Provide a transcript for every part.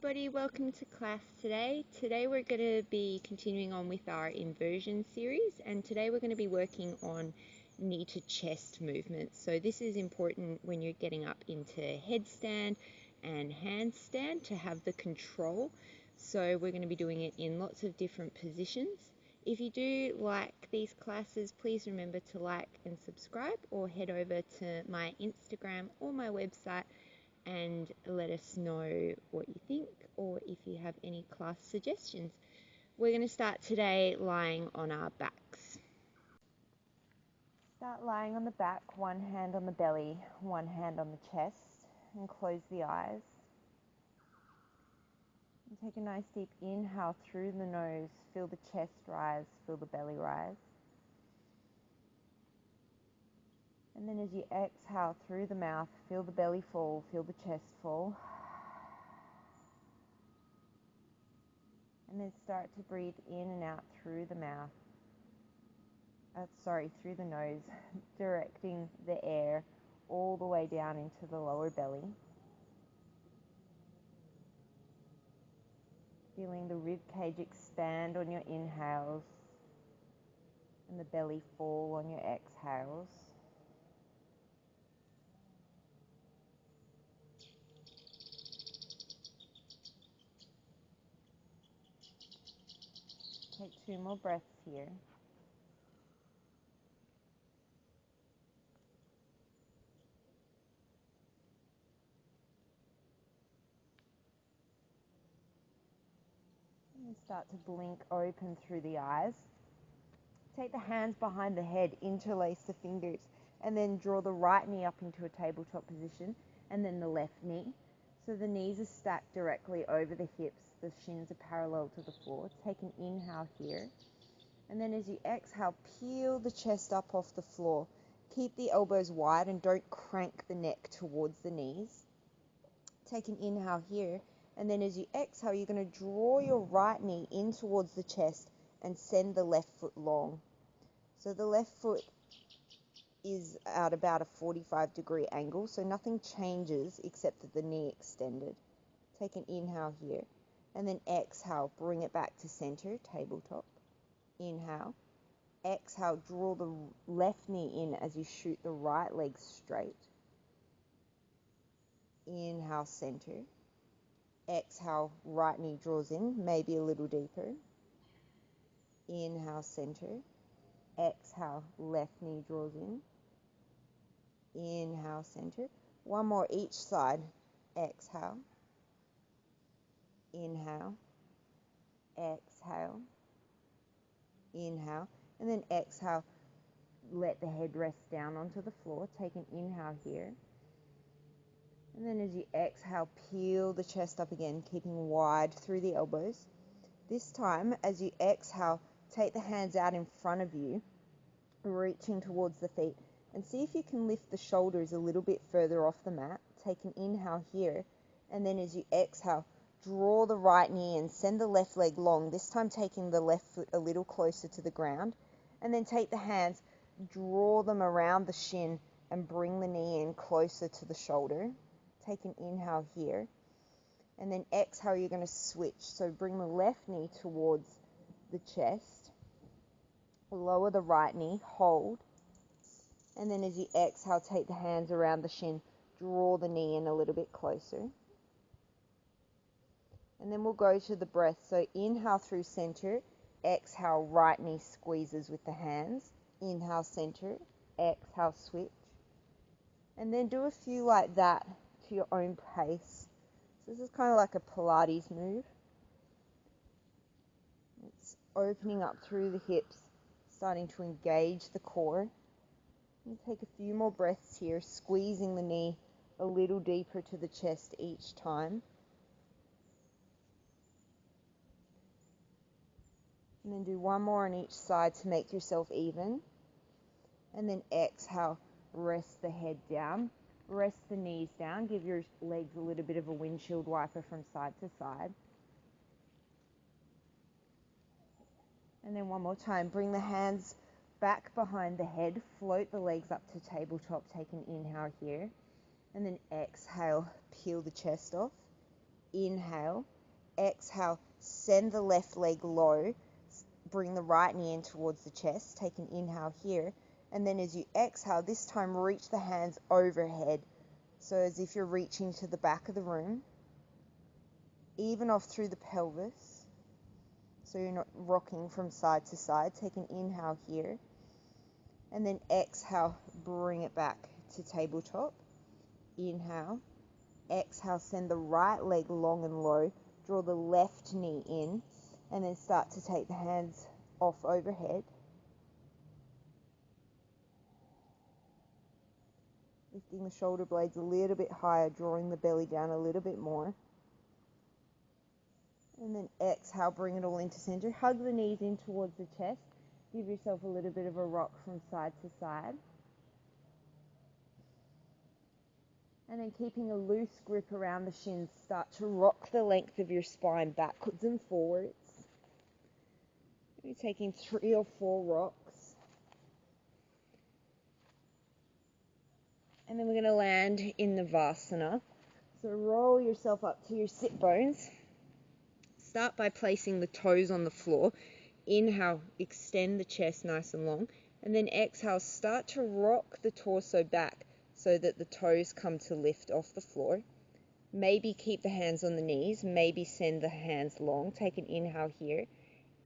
everybody, welcome to class today. Today we're going to be continuing on with our inversion series, and today we're going to be working on knee to chest movements. So this is important when you're getting up into headstand and handstand to have the control. So we're going to be doing it in lots of different positions. If you do like these classes, please remember to like and subscribe, or head over to my Instagram or my website and let us know what you think, or if you have any class suggestions. We're going to start today lying on our backs. Start lying on the back, one hand on the belly, one hand on the chest, and close the eyes. And take a nice deep inhale through the nose, feel the chest rise, feel the belly rise. And then as you exhale through the mouth, feel the belly fall, feel the chest fall. And then start to breathe in and out through the mouth. Through the nose, directing the air all the way down into the lower belly. Feeling the rib cage expand on your inhales and the belly fall on your exhales. Take 2 more breaths here. And start to blink open through the eyes. Take the hands behind the head, interlace the fingers, and then draw the right knee up into a tabletop position, and then the left knee. So the knees are stacked directly over the hips, the shins are parallel to the floor. Take an inhale here, and then as you exhale, peel the chest up off the floor. Keep the elbows wide and don't crank the neck towards the knees. Take an inhale here, and then as you exhale, you're going to draw your right knee in towards the chest and send the left foot long. So the left foot is at about a 45-degree angle, so nothing changes except that the knee extended. Take an inhale here, and then exhale, bring it back to center, tabletop. Inhale. Exhale, draw the left knee in as you shoot the right leg straight. Inhale, center. Exhale, right knee draws in, maybe a little deeper. Inhale, center. Exhale, left knee draws in. Inhale, center. One more each side. Exhale. Inhale. Exhale. Inhale. And then exhale. Let the head rest down onto the floor. Take an inhale here. And then as you exhale, peel the chest up again, keeping wide through the elbows. This time, as you exhale, take the hands out in front of you, reaching towards the feet, and see if you can lift the shoulders a little bit further off the mat. Take an inhale here, and then as you exhale, draw the right knee and send the left leg long, this time taking the left foot a little closer to the ground. And then take the hands, draw them around the shin, and bring the knee in closer to the shoulder. Take an inhale here, and then exhale, you're going to switch. So bring the left knee towards the chest, lower the right knee, hold, and then as you exhale, take the hands around the shin, draw the knee in a little bit closer. And then we'll go to the breath. So inhale through center, exhale, right knee squeezes with the hands. Inhale, center, exhale, switch. And then do a few like that to your own pace. So this is kind of like a Pilates move. It's opening up through the hips, starting to engage the core. And take a few more breaths here, squeezing the knee a little deeper to the chest each time. And then do one more on each side to make yourself even. And then exhale, rest the head down. Rest the knees down. Give your legs a little bit of a windshield wiper from side to side. And then one more time. Bring the hands back behind the head. Float the legs up to tabletop. Take an inhale here. And then exhale, peel the chest off. Inhale. exhale, send the left leg low, bring the right knee in towards the chest, take an inhale here, and then as you exhale, this time reach the hands overhead, so as if you're reaching to the back of the room, even off through the pelvis, so you're not rocking from side to side. Take an inhale here, and then exhale, bring it back to tabletop. Inhale, exhale, send the right leg long and low, draw the left knee in, and then start to take the hands off overhead. Lifting the shoulder blades a little bit higher, drawing the belly down a little bit more. And then exhale, bring it all into center. Hug the knees in towards the chest. Give yourself a little bit of a rock from side to side. And then keeping a loose grip around the shins, start to rock the length of your spine backwards and forwards. Maybe taking 3 or 4 rocks. And then we're going to land in Navasana. So roll yourself up to your sit bones. Start by placing the toes on the floor. Inhale, extend the chest nice and long. And then exhale, start to rock the torso back so that the toes come to lift off the floor. Maybe keep the hands on the knees. Maybe send the hands long. Take an inhale here.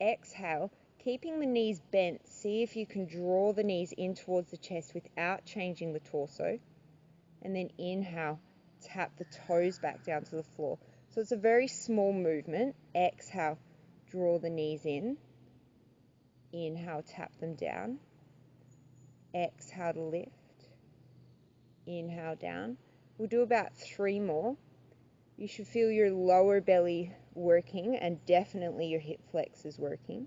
Exhale, keeping the knees bent. See if you can draw the knees in towards the chest without changing the torso. And then inhale, tap the toes back down to the floor. So it's a very small movement. Exhale, draw the knees in. Inhale, tap them down. Exhale to lift. Inhale down. We'll do about 3 more. You should feel your lower belly working and definitely your hip flexors working.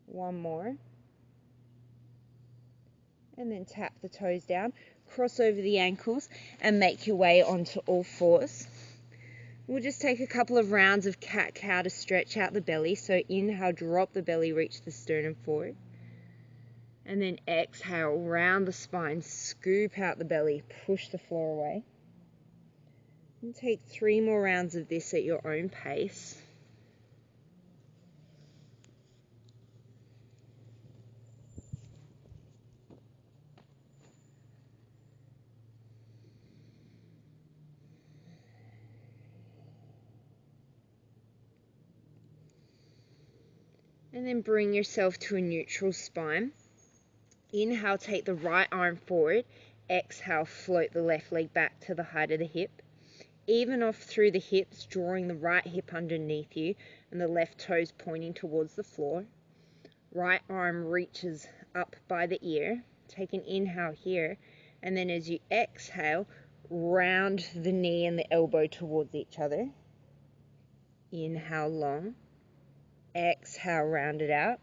1 more. And then tap the toes down. Cross over the ankles and make your way onto all fours. We'll just take a couple of rounds of cat-cow to stretch out the belly. So inhale, drop the belly, reach the sternum forward. And then exhale, round the spine, scoop out the belly, push the floor away. And take 3 more rounds of this at your own pace. And then bring yourself to a neutral spine. Inhale, take the right arm forward. Exhale, float the left leg back to the height of the hip. Even off through the hips, drawing the right hip underneath you and the left toes pointing towards the floor. Right arm reaches up by the ear. Take an inhale here. And then as you exhale, round the knee and the elbow towards each other. Inhale long. Exhale, round it out.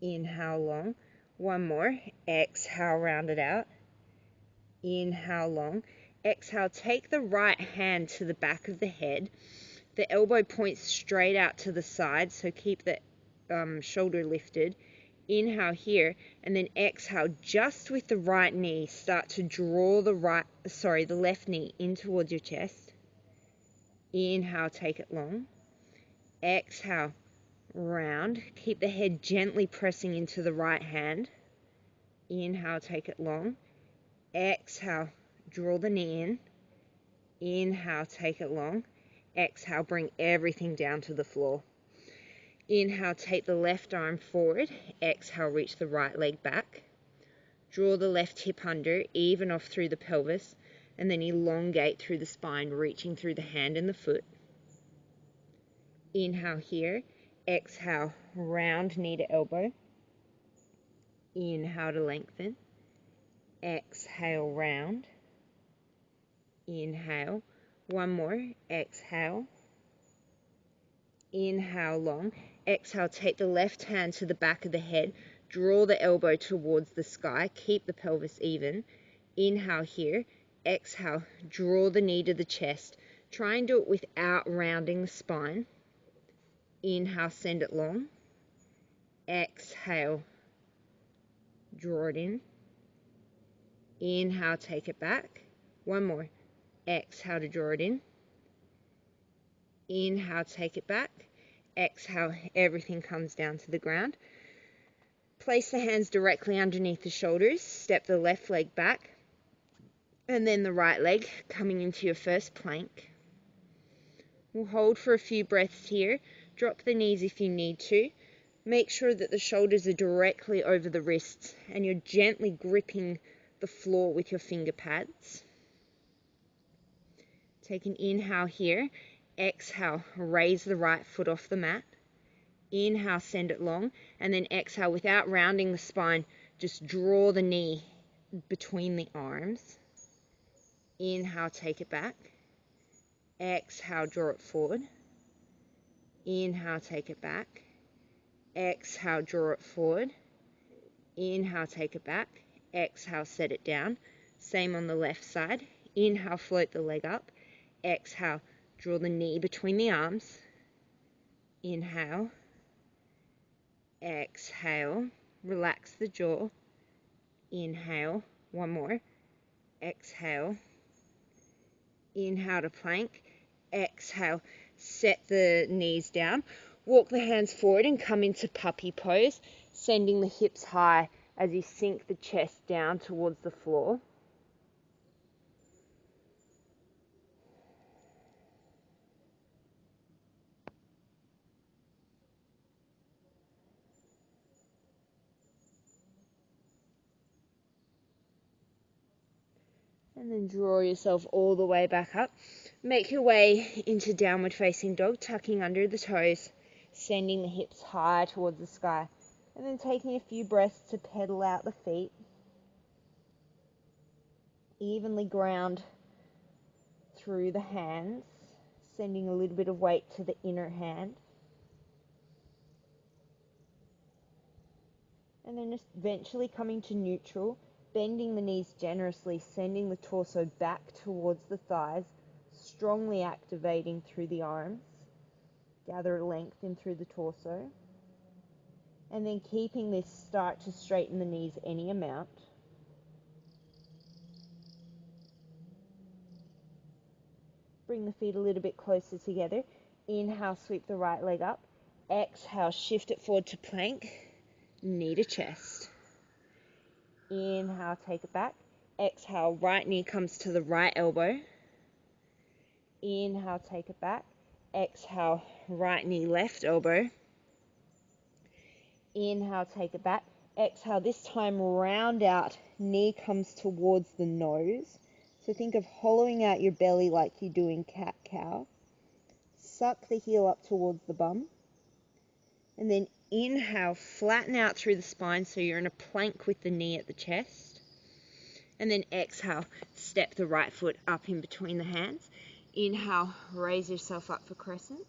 Inhale long. 1 more. Exhale, round it out. Inhale long. Exhale, take the right hand to the back of the head. The elbow points straight out to the side, so keep the shoulder lifted. Inhale here, and then exhale, just with the right knee, start to draw the left knee in towards your chest. Inhale, take it long. Exhale, round. Keep the head gently pressing into the right hand. Inhale, take it long. Exhale, draw the knee in. Inhale, take it long. Exhale, bring everything down to the floor. Inhale, take the left arm forward. Exhale, reach the right leg back. Draw the left hip under, even off through the pelvis, and then elongate through the spine, reaching through the hand and the foot. Inhale here. Exhale, round knee to elbow. Inhale to lengthen. Exhale, round. Inhale. 1 more. Exhale. Inhale long. Exhale, take the left hand to the back of the head. Draw the elbow towards the sky. Keep the pelvis even. Inhale here. Exhale, draw the knee to the chest. Try and do it without rounding the spine. Inhale, send it long. Exhale, draw it in. Inhale, take it back. 1 more. Exhale to draw it in. Inhale, take it back. Exhale, everything comes down to the ground. Place the hands directly underneath the shoulders. Step the left leg back. And then the right leg coming into your first plank. We'll hold for a few breaths here. Drop the knees if you need to. Make sure that the shoulders are directly over the wrists and you're gently gripping the floor with your finger pads. Take an inhale here. Exhale, raise the right foot off the mat. Inhale, send it long. And then exhale, without rounding the spine, just draw the knee between the arms. Inhale, take it back. Exhale, draw it forward. Inhale, take it back. Exhale, draw it forward. Inhale, take it back. Exhale, set it down. Same on the left side. Inhale, float the leg up. Exhale, draw the knee between the arms. Inhale. Exhale. Relax the jaw. Inhale. One more. Exhale. Inhale to plank. Exhale. Set the knees down. Walk the hands forward and come into puppy pose, sending the hips high as you sink the chest down towards the floor. And then draw yourself all the way back up. Make your way into downward facing dog, tucking under the toes, sending the hips high towards the sky. And then taking a few breaths to pedal out the feet. Evenly ground through the hands, sending a little bit of weight to the inner hand. And then just eventually coming to neutral, bending the knees generously, sending the torso back towards the thighs, strongly activating through the arms. Gather length in through the torso. And then keeping this, start to straighten the knees any amount. Bring the feet a little bit closer together. Inhale, sweep the right leg up. Exhale, shift it forward to plank. Knee to chest. Inhale, take it back. Exhale, right knee comes to the right elbow. Inhale, take it back. Exhale, right knee, left elbow. Inhale, take it back. Exhale, this time round out, knee comes towards the nose. So think of hollowing out your belly like you do in cat-cow. Suck the heel up towards the bum. And then inhale, flatten out through the spine so you're in a plank with the knee at the chest. And then exhale, step the right foot up in between the hands. Inhale, raise yourself up for crescent.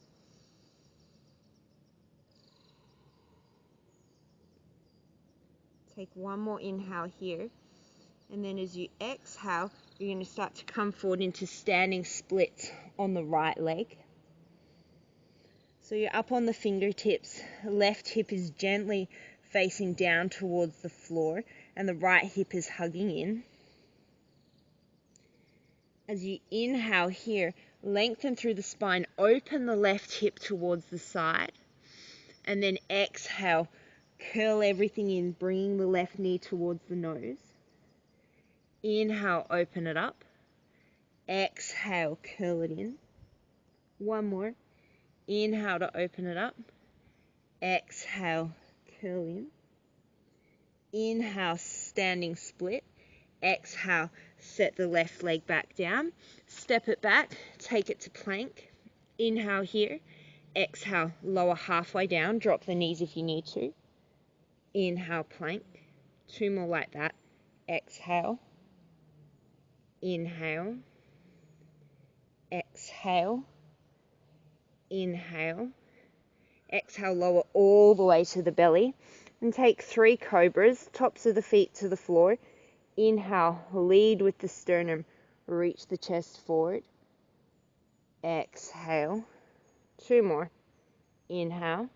Take one more inhale here. And then as you exhale, you're going to start to come forward into standing splits on the right leg. So you're up on the fingertips. Left hip is gently facing down towards the floor, and the right hip is hugging in. As you inhale here, lengthen through the spine, open the left hip towards the side, and then exhale, curl everything in, bringing the left knee towards the nose. Inhale, open it up. Exhale, curl it in. One more. Inhale to open it up. Exhale, curl in. Inhale, standing split. Exhale, set the left leg back down. Step it back, take it to plank. Inhale here. Exhale, lower halfway down. Drop the knees if you need to. Inhale, plank. Two more like that. Exhale. Inhale. Exhale. Inhale. Exhale, lower all the way to the belly. And take 3 cobras, tops of the feet to the floor. Inhale, lead with the sternum. Reach the chest forward. Exhale. 2 more. Inhale.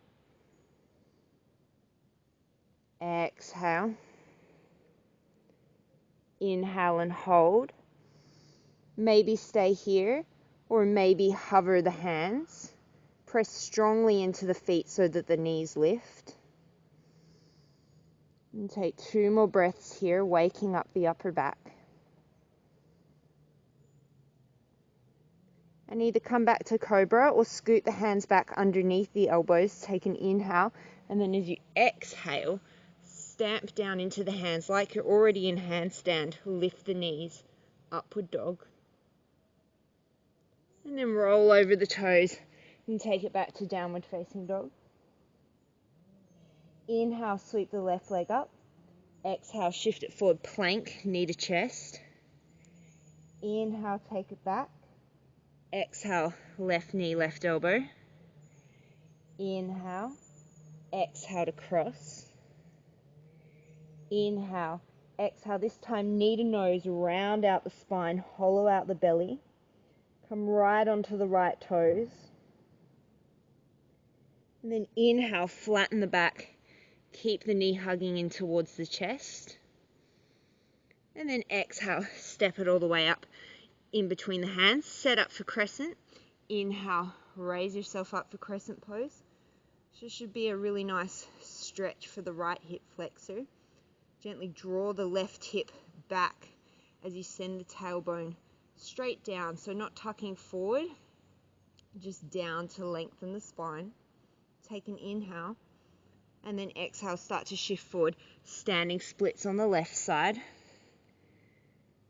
Exhale. Inhale and hold. Maybe stay here, or maybe hover the hands. Press strongly into the feet so that the knees lift. And take 2 more breaths here, waking up the upper back. And either come back to cobra or scoot the hands back underneath the elbows. Take an inhale, and then as you exhale, stamp down into the hands like you're already in handstand. Lift the knees, upward dog. And then roll over the toes and take it back to downward facing dog. Inhale, sweep the left leg up. Exhale, shift it forward, plank, knee to chest. Inhale, take it back. Exhale, left knee, left elbow. Inhale, exhale to cross. Inhale, exhale, this time knee to nose, round out the spine, hollow out the belly. Come right onto the right toes. And then inhale, flatten the back. Keep the knee hugging in towards the chest. And then exhale, step it all the way up in between the hands. Set up for crescent. Inhale, raise yourself up for crescent pose. So this should be a really nice stretch for the right hip flexor. Gently draw the left hip back as you send the tailbone straight down. So not tucking forward, just down to lengthen the spine. Take an inhale, and then exhale, start to shift forward. Standing splits on the left side.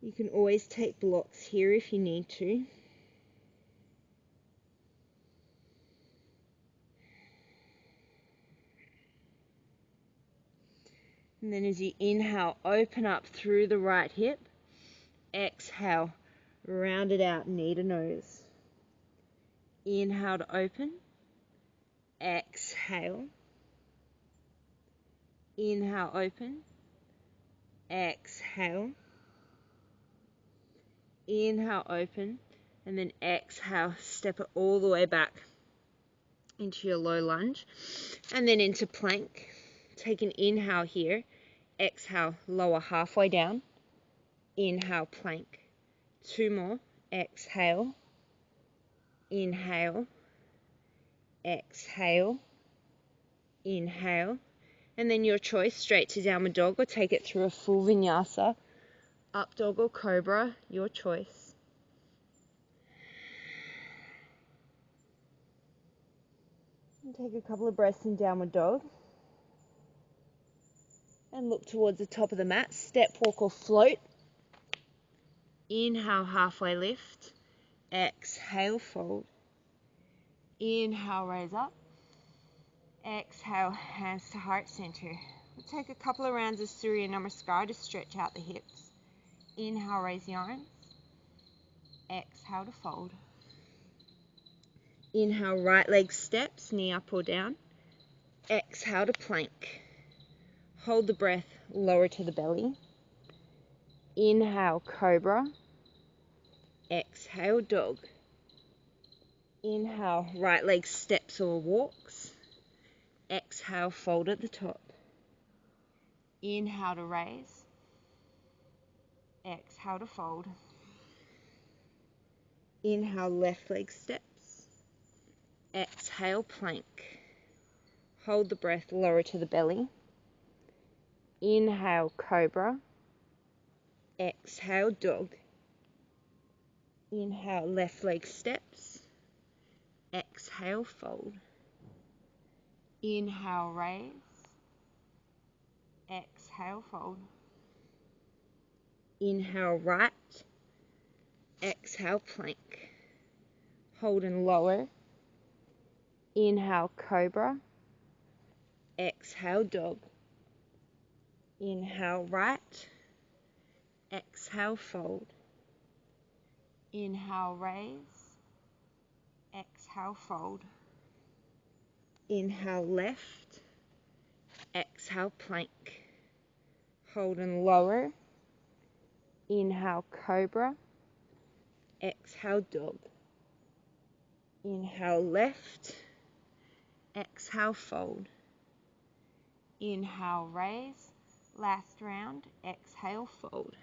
You can always take blocks here if you need to. And then as you inhale, open up through the right hip. Exhale, round it out, knee to nose. Inhale to open. Exhale. Inhale, open. Exhale. Inhale, open. And then exhale, step it all the way back into your low lunge. And then into plank. Take an inhale here. Exhale, lower halfway down. Inhale, plank. 2 more. Exhale. Inhale. Exhale. Inhale. And then your choice, straight to downward dog, or take it through a full vinyasa. Up dog or cobra, your choice. And take a couple of breaths in downward dog. And look towards the top of the mat. Step, walk or float. Inhale, halfway lift. Exhale, fold. Inhale, raise up. Exhale, hands to heart center. We'll take a couple of rounds of Surya Namaskar to stretch out the hips. Inhale, raise the arms. Exhale to fold. Inhale, right leg steps, knee up or down. Exhale to plank. Hold the breath, lower to the belly. Inhale, cobra. Exhale, dog. Inhale, right leg steps or walks. Exhale, fold at the top. Inhale to raise. Exhale to fold. Inhale, left leg steps. Exhale, plank. Hold the breath, lower to the belly. Inhale, cobra. Exhale, dog. Inhale, left leg steps. Exhale, fold. Inhale, raise. Exhale, fold. Inhale, right. Exhale, plank. Hold and lower. Inhale, cobra. Exhale, dog. Inhale, right. Exhale, fold. Inhale, raise. Exhale, fold. Inhale, left. Exhale, plank. Hold and lower. Inhale, cobra. Exhale, dog. Inhale, left. Exhale, fold. Inhale, raise. Last round. Exhale, fold.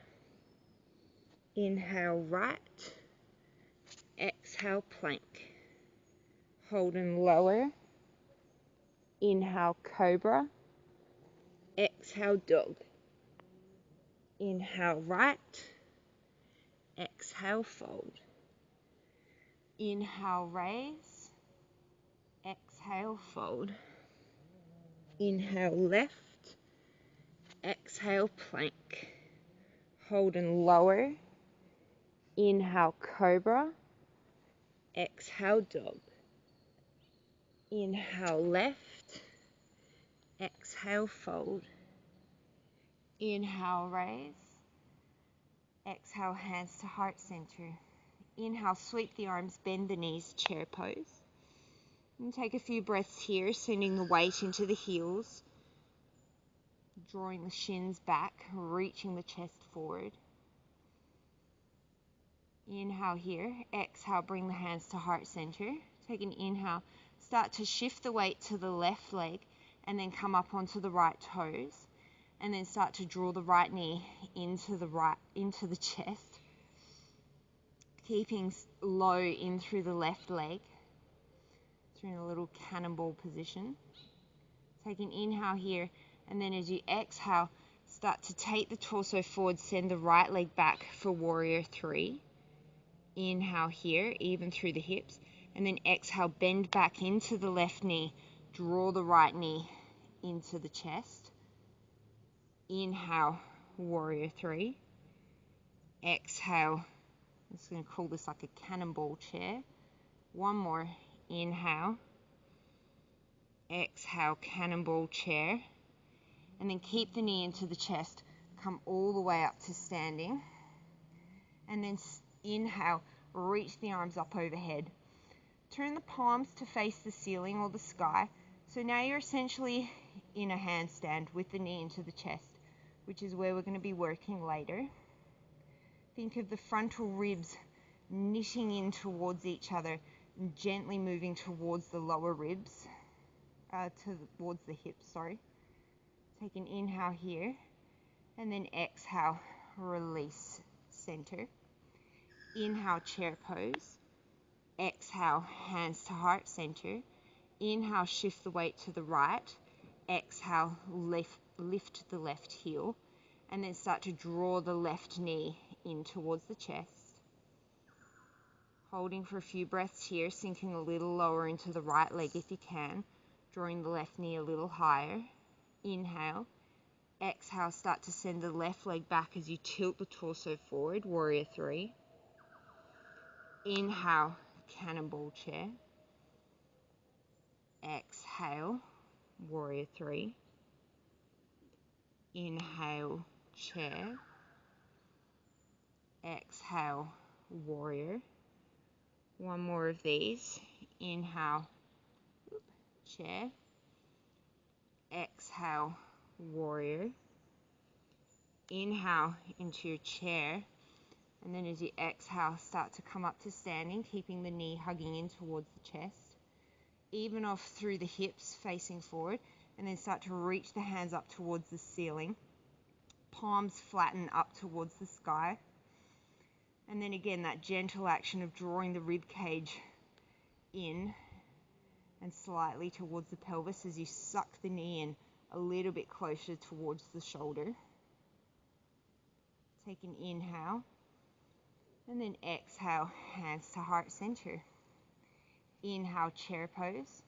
Inhale right, exhale plank. Hold and lower. Inhale cobra, exhale dog. Inhale right, exhale fold. Inhale raise, exhale fold. Inhale left, exhale plank. Hold and lower. Inhale cobra, exhale dog. Inhale left, exhale fold. Inhale raise, exhale hands to heart center. Inhale, sweep the arms, bend the knees, chair pose. And take a few breaths here, sending the weight into the heels, drawing the shins back, reaching the chest forward. Inhale here, exhale, bring the hands to heart center. Take an inhale, start to shift the weight to the left leg and then come up onto the right toes, and then start to draw the right knee into the chest, keeping low in through the left leg. Through in a little cannonball position. Take an inhale here, and then as you exhale, start to take the torso forward, send the right leg back for warrior three. Inhale here, even through the hips, and then exhale, bend back into the left knee, draw the right knee into the chest. Inhale, warrior three. Exhale, I'm just going to call this like a cannonball chair. One more, inhale. Exhale, cannonball chair. And then keep the knee into the chest. Come all the way up to standing. And then inhale, reach the arms up overhead. Turn the palms to face the ceiling or the sky. So now you're essentially in a handstand with the knee into the chest, which is where we're going to be working later. Think of the frontal ribs knitting in towards each other and gently moving towards the lower ribs. Towards the hips, sorry. Take an inhale here, and then exhale, release center. Inhale, chair pose. Exhale, hands to heart center. Inhale, shift the weight to the right. Exhale, lift the left heel, and then start to draw the left knee in towards the chest. Holding for a few breaths here, sinking a little lower into the right leg if you can. Drawing the left knee a little higher. Inhale. Exhale, start to send the left leg back as you tilt the torso forward, warrior three. Inhale, cannonball chair. Exhale, warrior three. Inhale, chair. Exhale, warrior. One more of these. Inhale, chair. Exhale, warrior. Inhale into your chair, and then as you exhale, start to come up to standing, keeping the knee hugging in towards the chest. Even off through the hips, facing forward, and then start to reach the hands up towards the ceiling. Palms flatten up towards the sky. And then again, that gentle action of drawing the rib cage in and slightly towards the pelvis as you suck the knee in a little bit closer towards the shoulder. Take an inhale, and then exhale, hands to heart center. Inhale, chair pose.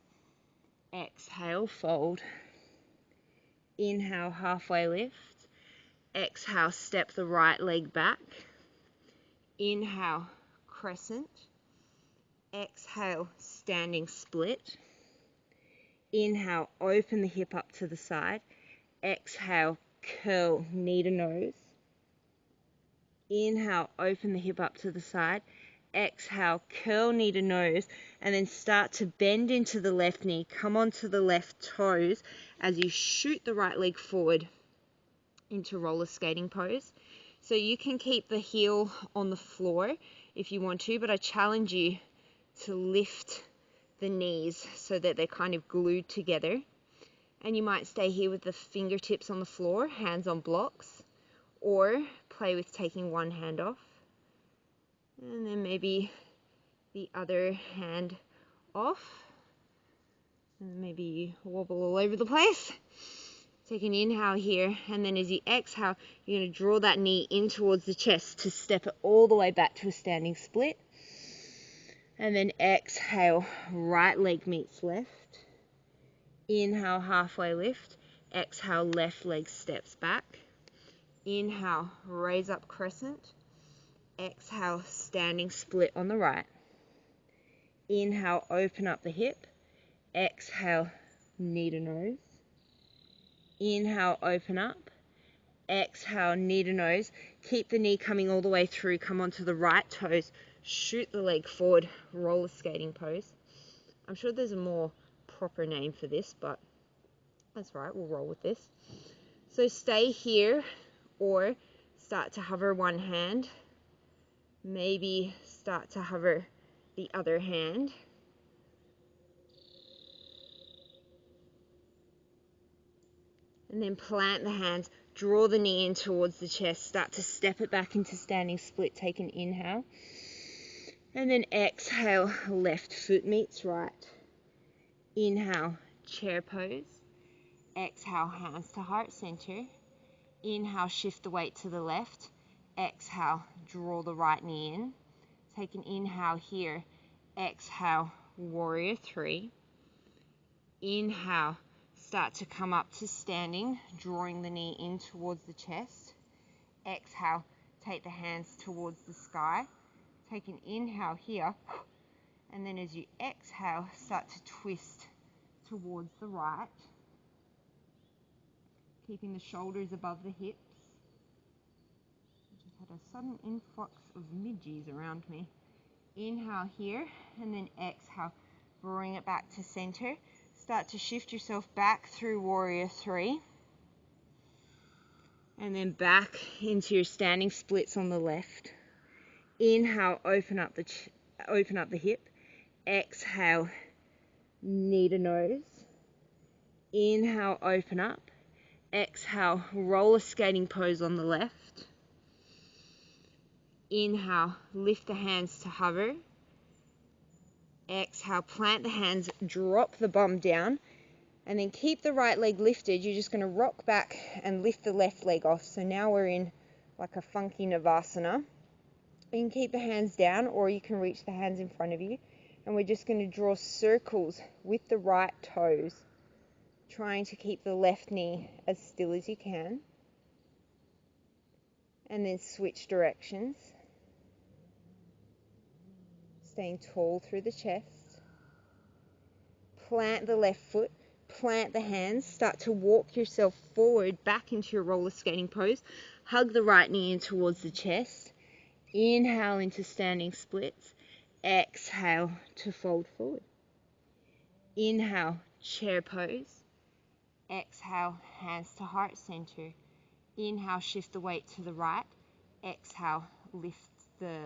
Exhale, fold. Inhale, halfway lift. Exhale, step the right leg back. Inhale, crescent. Exhale, standing split. Inhale, open the hip up to the side. Exhale, curl knee to nose. Inhale, open the hip up to the side. Exhale, curl knee to nose, and then start to bend into the left knee. Come onto the left toes as you shoot the right leg forward into roller skating pose. So you can keep the heel on the floor if you want to, but I challenge you to lift the knees so that they're kind of glued together. And you might stay here with the fingertips on the floor, hands on blocks, or play with taking one hand off. And then maybe the other hand off. And maybe you wobble all over the place. Take an inhale here, and then as you exhale, you're going to draw that knee in towards the chest to step it all the way back to a standing split. And then exhale, right leg meets left. Inhale, halfway lift. Exhale, left leg steps back. Inhale, raise up crescent. Exhale, standing split on the right. Inhale, open up the hip. Exhale, knee to nose. Inhale, open up. Exhale, knee to nose. Keep the knee coming all the way through. Come onto the right toes. Shoot the leg forward. Roller skating pose. I'm sure there's a more proper name for this, but that's right. We'll roll with this. So stay here or start to hover one hand. Maybe start to hover the other hand. And then plant the hands, draw the knee in towards the chest, start to step it back into standing split, take an inhale. And then exhale, left foot meets right. Inhale, chair pose. Exhale, hands to heart center. Inhale, shift the weight to the left. Exhale, draw the right knee in. Take an inhale here. Exhale, warrior three. Inhale, start to come up to standing, drawing the knee in towards the chest. Exhale, take the hands towards the sky. Take an inhale here, and then as you exhale, start to twist towards the right, keeping the shoulders above the hips. I just had a sudden influx of midges around me. Inhale here, and then exhale, bring it back to center. Start to shift yourself back through warrior three. And then back into your standing splits on the left. Inhale, open up the hip. Exhale, knee to nose. Inhale, open up. Exhale, roller skating pose on the left. Inhale, lift the hands to hover. Exhale, plant the hands, drop the bum down, and then keep the right leg lifted. You're just going to rock back and lift the left leg off. So now we're in like a funky Navasana. You can keep the hands down, or you can reach the hands in front of you. And we're just going to draw circles with the right toes, trying to keep the left knee as still as you can. And then switch directions. Staying tall through the chest. Plant the left foot, plant the hands, start to walk yourself forward back into your roller skating pose. Hug the right knee in towards the chest. Inhale into standing splits. Exhale to fold forward. Inhale, chair pose. Exhale, hands to heart center. Inhale, shift the weight to the right. Exhale, lift the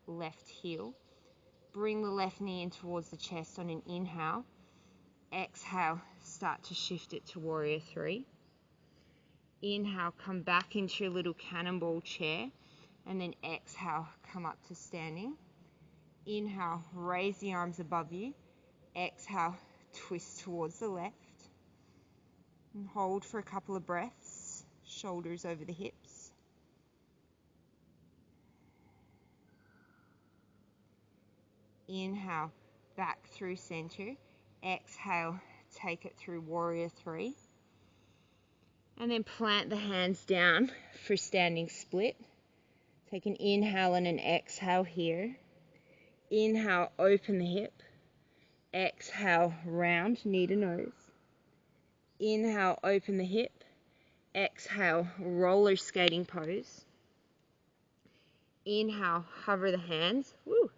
left heel. Bring the left knee in towards the chest on an inhale. Exhale, start to shift it to warrior three. Inhale, come back into your little cannonball chair. And then exhale, come up to standing. Inhale, raise the arms above you. Exhale, twist towards the left. And hold for a couple of breaths. Shoulders over the hips. Inhale, back through center. Exhale, take it through warrior three. And then plant the hands down for standing split. Take an inhale and an exhale here. Inhale, open the hip. Exhale, round, knee to nose. Inhale, open the hip. Exhale, roller skating pose. Inhale, hover the hands. Woo.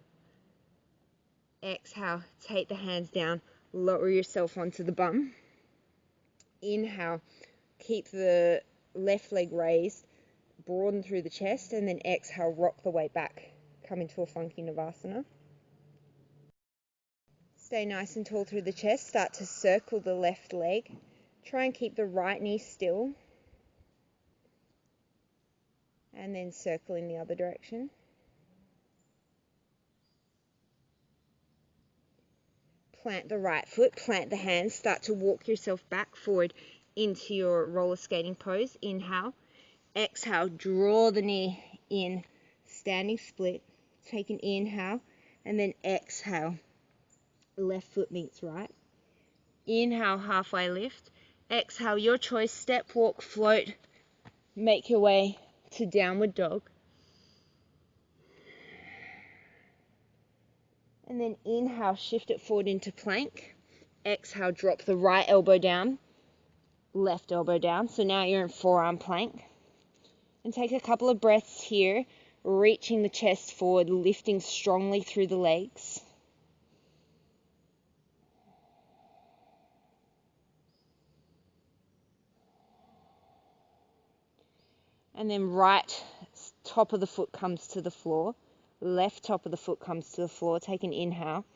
Exhale, take the hands down, lower yourself onto the bum. Inhale, keep the left leg raised, broaden through the chest, and then exhale, rock the weight back. Come into a funky Navasana. Stay nice and tall through the chest. Start to circle the left leg. Try and keep the right knee still. And then circle in the other direction. Plant the right foot, plant the hands, start to walk yourself back forward into your roller skating pose. Inhale, exhale, draw the knee in, standing split. Take an inhale, and then exhale, left foot meets right. Inhale, halfway lift. Exhale, your choice, step, walk, float, make your way to downward dog. And then inhale, shift it forward into plank. Exhale, drop the right elbow down, left elbow down. So now you're in forearm plank. And take a couple of breaths here, reaching the chest forward, lifting strongly through the legs. And then right top of the foot comes to the floor, left top of the foot comes to the floor. Take an inhale,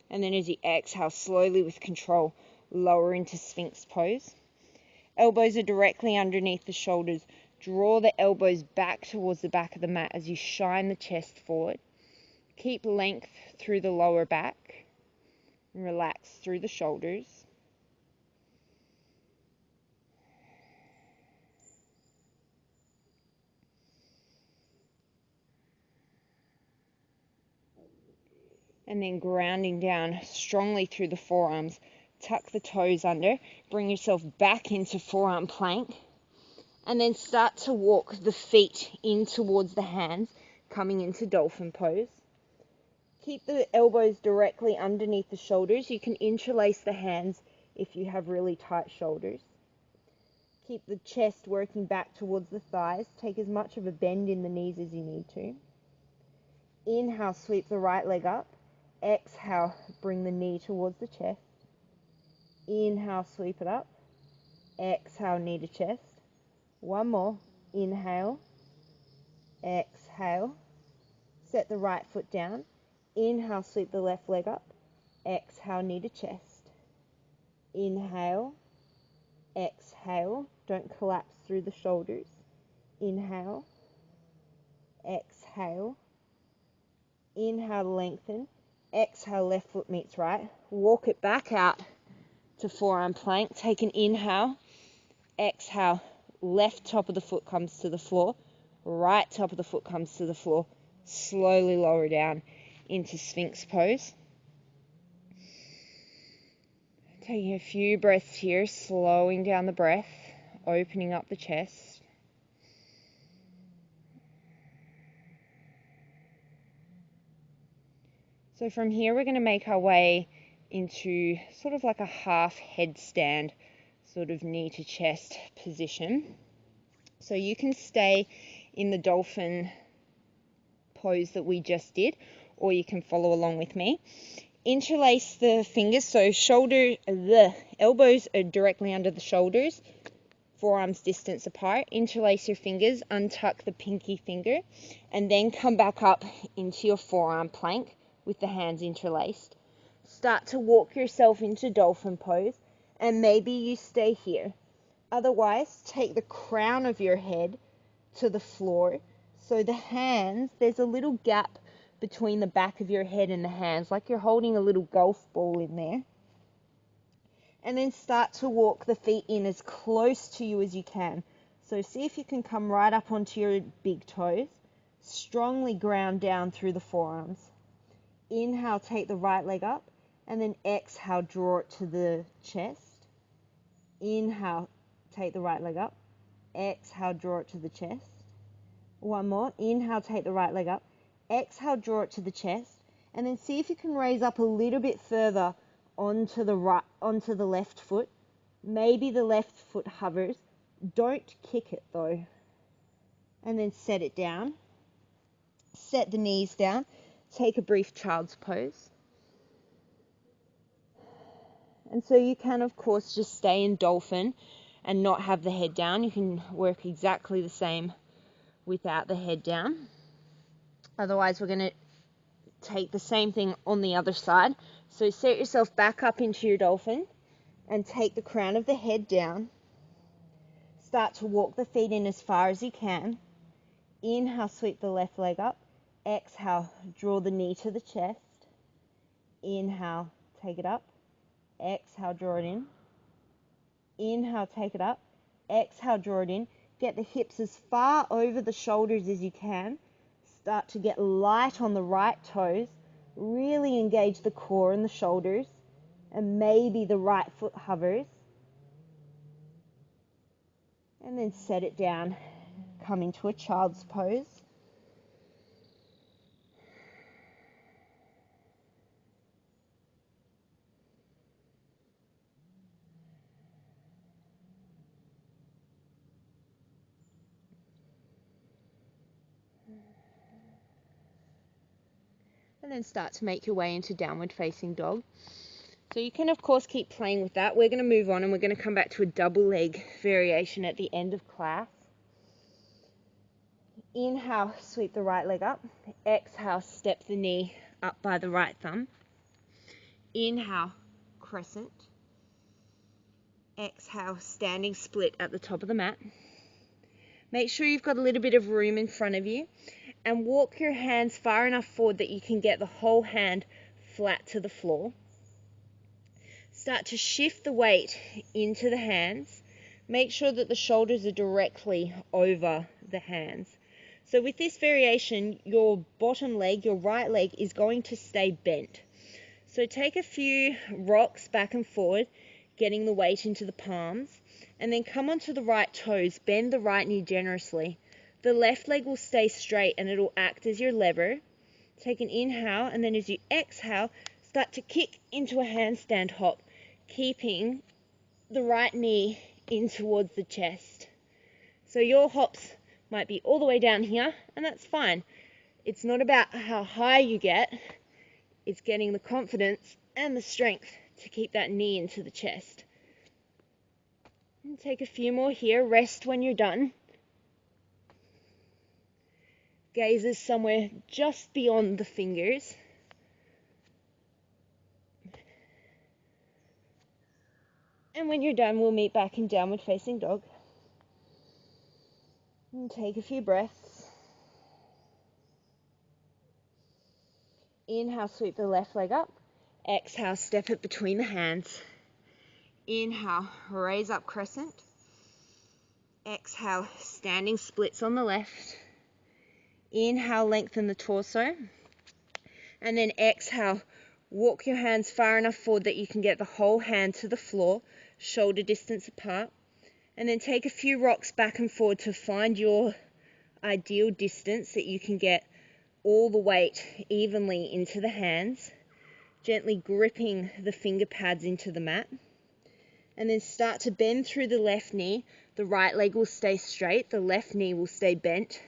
and then as you exhale, slowly with control, lower into Sphinx pose. Elbows are directly underneath the shoulders. Draw the elbows back towards the back of the mat as you shine the chest forward. Keep length through the lower back, and relax through the shoulders. And then grounding down strongly through the forearms. Tuck the toes under, bring yourself back into forearm plank, and then start to walk the feet in towards the hands, coming into dolphin pose. Keep the elbows directly underneath the shoulders. You can interlace the hands if you have really tight shoulders. Keep the chest working back towards the thighs. Take as much of a bend in the knees as you need to. Inhale, sweep the right leg up. Exhale, bring the knee towards the chest. Inhale, sweep it up. Exhale, knee to chest. One more. Inhale. Exhale. Set the right foot down. Inhale, sweep the left leg up. Exhale, knee to chest. Inhale. Exhale. Don't collapse through the shoulders. Inhale. Exhale. Inhale, lengthen. Exhale, left foot meets right. Walk it back out to forearm plank. Take an inhale. Exhale, left top of the foot comes to the floor. Right top of the foot comes to the floor. Slowly lower down into Sphinx pose. Taking a few breaths here, slowing down the breath, opening up the chest. So from here, we're going to make our way into sort of like a half headstand, sort of knee to chest position. So you can stay in the dolphin pose that we just did, or you can follow along with me. Interlace the fingers, so the elbows are directly under the shoulders, forearms distance apart. Interlace your fingers, untuck the pinky finger, and then come back up into your forearm plank with the hands interlaced. Start to walk yourself into dolphin pose, and maybe you stay here. Otherwise, take the crown of your head to the floor. So the hands, there's a little gap between the back of your head and the hands, like you're holding a little golf ball in there. And then start to walk the feet in as close to you as you can. So see if you can come right up onto your big toes. Strongly ground down through the forearms. Inhale, take the right leg up, and then exhale, draw it to the chest. Inhale, take the right leg up. Exhale, draw it to the chest. One more. Inhale, take the right leg up. Exhale, draw it to the chest. And then see if you can raise up a little bit further onto the left foot. Maybe the left foot hovers. Don't kick it though. And then set it down. Set the knees down. Take a brief child's pose. And so you can, of course, just stay in dolphin and not have the head down. You can work exactly the same without the head down. Otherwise, we're going to take the same thing on the other side. So set yourself back up into your dolphin and take the crown of the head down. Start to walk the feet in as far as you can. Inhale, sweep the left leg up. Exhale, draw the knee to the chest. Inhale, take it up. Exhale, draw it in. Inhale, take it up. Exhale, draw it in. Get the hips as far over the shoulders as you can. Start to get light on the right toes. Really engage the core and the shoulders. And maybe the right foot hovers. And then set it down. Come into a child's pose. And then start to make your way into downward facing dog. So you can of course keep playing with that. We're going to move on and we're going to come back to a double leg variation at the end of class. Inhale, sweep the right leg up. Exhale, step the knee up by the right thumb. Inhale, crescent. Exhale, standing split at the top of the mat. Make sure you've got a little bit of room in front of you and walk your hands far enough forward that you can get the whole hand flat to the floor. Start to shift the weight into the hands. Make sure that the shoulders are directly over the hands. So with this variation, your bottom leg, your right leg, is going to stay bent. So take a few rocks back and forward, getting the weight into the palms, and then come onto the right toes, bend the right knee generously. The left leg will stay straight and it'll act as your lever. Take an inhale, and then as you exhale, start to kick into a handstand hop, keeping the right knee in towards the chest. So your hops might be all the way down here, and that's fine. It's not about how high you get, it's getting the confidence and the strength to keep that knee into the chest. And take a few more here, rest when you're done. Gazes somewhere just beyond the fingers. And when you're done, we'll meet back in downward facing dog. And take a few breaths. Inhale, sweep the left leg up. Exhale, step it between the hands. Inhale, raise up crescent. Exhale, standing splits on the left. Inhale, lengthen the torso. And then exhale, walk your hands far enough forward that you can get the whole hand to the floor, shoulder distance apart. And then take a few rocks back and forward to find your ideal distance that you can get all the weight evenly into the hands, gently gripping the finger pads into the mat. And then start to bend through the left knee. The right leg will stay straight, the left knee will stay bent.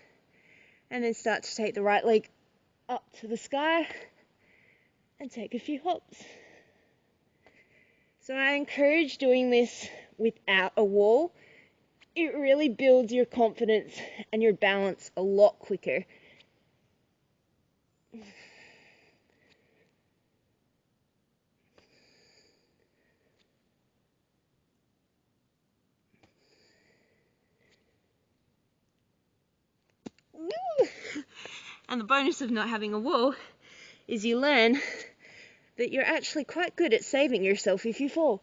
And then start to take the right leg up to the sky and take a few hops. So I encourage doing this without a wall. It really builds your confidence and your balance a lot quicker. And the bonus of not having a wall is you learn that you're actually quite good at saving yourself if you fall.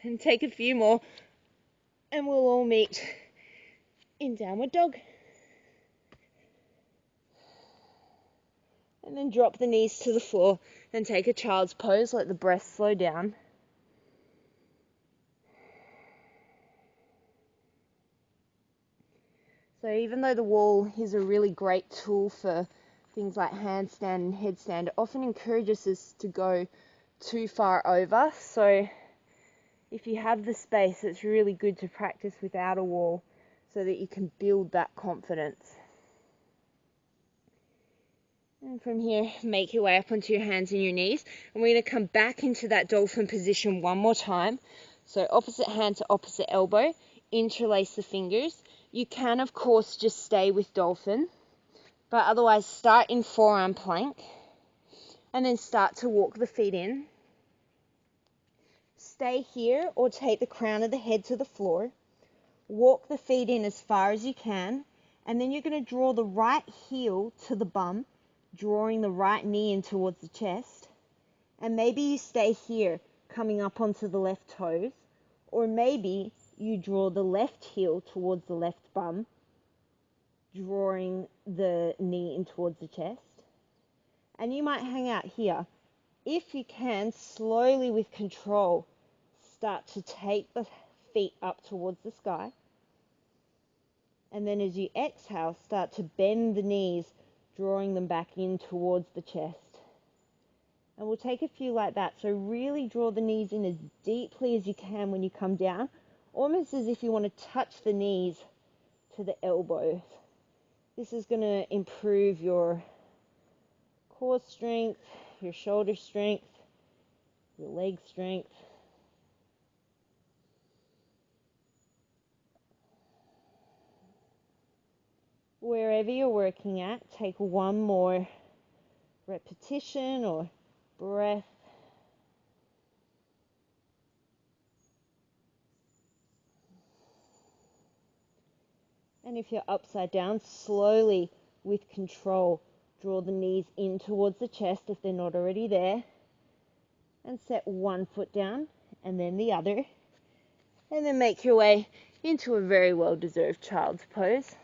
And take a few more and we'll all meet in downward dog. And then drop the knees to the floor and take a child's pose. Let the breath slow down. So even though the wall is a really great tool for things like handstand and headstand, it often encourages us to go too far over. So if you have the space, it's really good to practice without a wall so that you can build that confidence. And from here, make your way up onto your hands and your knees. And we're going to come back into that dolphin position one more time. So opposite hand to opposite elbow, interlace the fingers. You can, of course, just stay with dolphin, but otherwise start in forearm plank and then start to walk the feet in. Stay here or take the crown of the head to the floor. Walk the feet in as far as you can, and then you're going to draw the right heel to the bum, drawing the right knee in towards the chest. And maybe you stay here, coming up onto the left toes, or maybe you draw the left heel towards the left bum, drawing the knee in towards the chest. And you might hang out here. If you can, slowly with control, start to take the feet up towards the sky. And then as you exhale, start to bend the knees, drawing them back in towards the chest. And we'll take a few like that. So really draw the knees in as deeply as you can when you come down, almost as if you want to touch the knees to the elbows. This is going to improve your core strength, your shoulder strength, your leg strength. Wherever you're working at, take one more repetition or breath. And if you're upside down, slowly, with control, draw the knees in towards the chest if they're not already there. And set one foot down and then the other. And then make your way into a very well-deserved child's pose.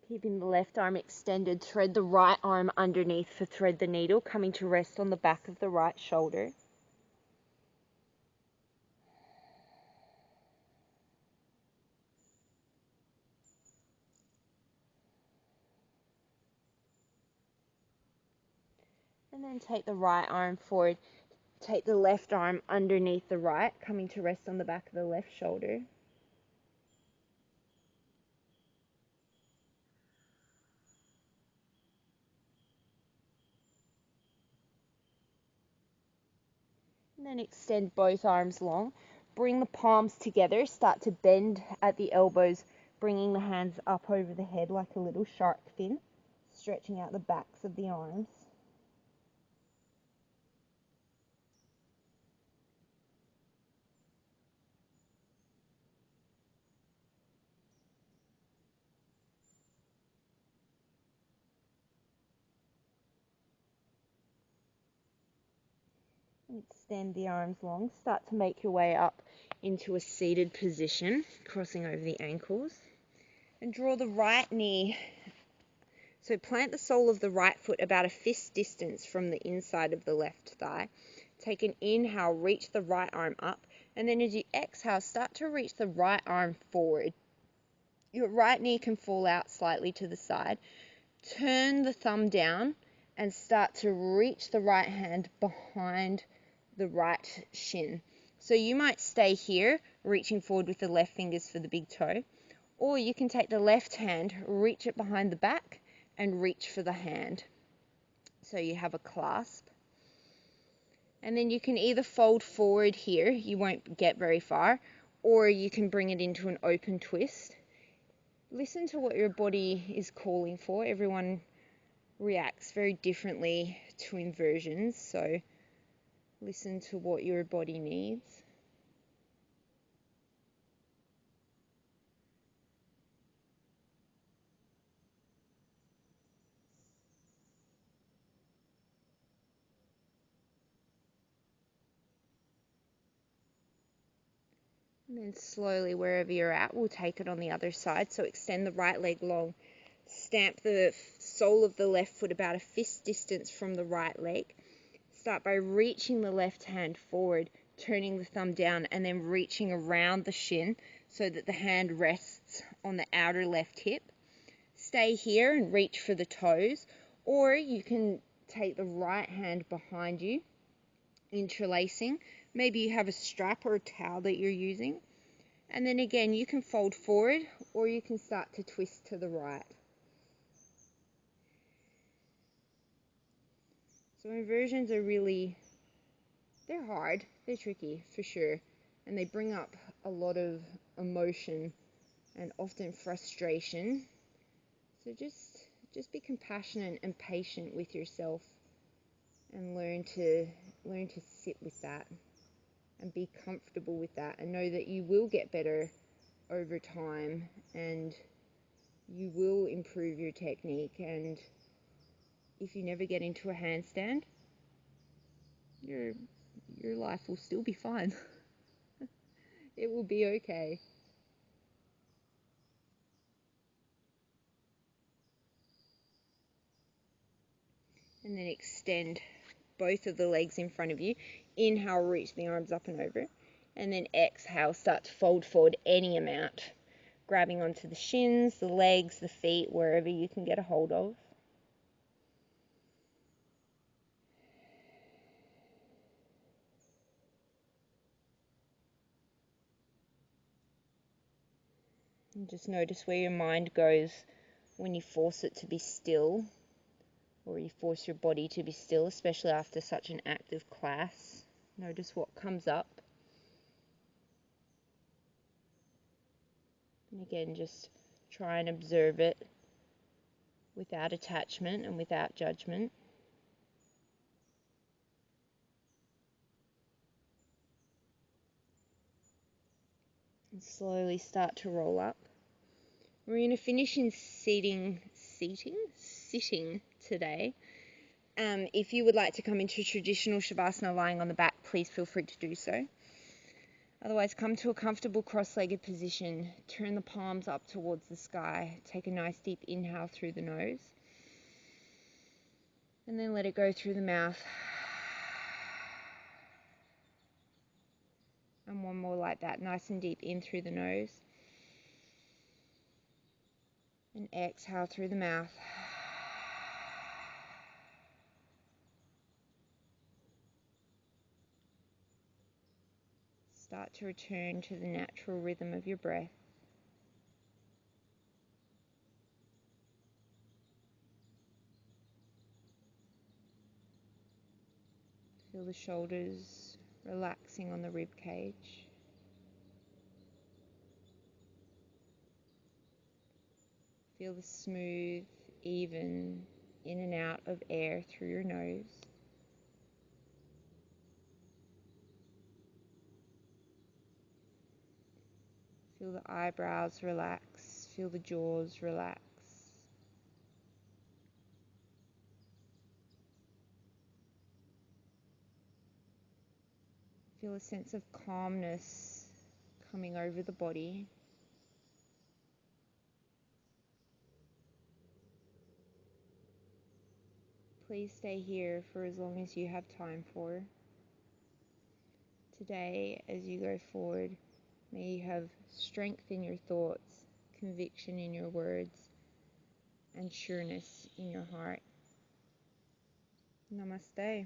Keeping the left arm extended, thread the right arm underneath for thread the needle, coming to rest on the back of the right shoulder. And then take the right arm forward, take the left arm underneath the right, coming to rest on the back of the left shoulder. And then extend both arms long. Bring the palms together, start to bend at the elbows, bringing the hands up over the head like a little shark fin, stretching out the backs of the arms. Extend the arms long, start to make your way up into a seated position, crossing over the ankles, and draw the right knee. So plant the sole of the right foot about a fist distance from the inside of the left thigh. Take an inhale, reach the right arm up, and then as you exhale, start to reach the right arm forward. Your right knee can fall out slightly to the side. Turn the thumb down and start to reach the right hand behind the right shin. So you might stay here, reaching forward with the left fingers for the big toe, or you can take the left hand, reach it behind the back, and reach for the hand. So you have a clasp. And then you can either fold forward here, you won't get very far, or you can bring it into an open twist. Listen to what your body is calling for. Everyone reacts very differently to inversions, so listen to what your body needs. And then slowly, wherever you're at, we'll take it on the other side. So extend the right leg long. Stamp the sole of the left foot about a fist distance from the right leg. Start by reaching the left hand forward, turning the thumb down, and then reaching around the shin so that the hand rests on the outer left hip. Stay here and reach for the toes, or you can take the right hand behind you, interlacing. Maybe you have a strap or a towel that you're using. And then again, you can fold forward, or you can start to twist to the right. So inversions are really, they're hard, they're tricky for sure, and they bring up a lot of emotion and often frustration. So just be compassionate and patient with yourself and learn to learn to sit with that and be comfortable with that, and know that you will get better over time and you will improve your technique. And if you never get into a handstand, your life will still be fine. It will be okay. And then extend both of the legs in front of you. Inhale, reach the arms up and over. And then exhale, start to fold forward any amount, grabbing onto the shins, the legs, the feet, wherever you can get a hold of. And just notice where your mind goes when you force it to be still, or you force your body to be still, especially after such an active class. Notice what comes up. And again, just try and observe it without attachment and without judgment. And slowly start to roll up. We're going to finish in sitting today. If you would like to come into traditional Shavasana lying on the back, please feel free to do so. Otherwise, come to a comfortable cross-legged position. Turn the palms up towards the sky. Take a nice deep inhale through the nose. And then let it go through the mouth. And one more like that, nice and deep in through the nose. And exhale through the mouth. Start to return to the natural rhythm of your breath. Feel the shoulders relaxing on the rib cage. Feel the smooth, even in and out of air through your nose. Feel the eyebrows relax. Feel the jaws relax. Feel a sense of calmness coming over the body. Please stay here for as long as you have time for. Today, as you go forward, may you have strength in your thoughts, conviction in your words, and sureness in your heart. Namaste.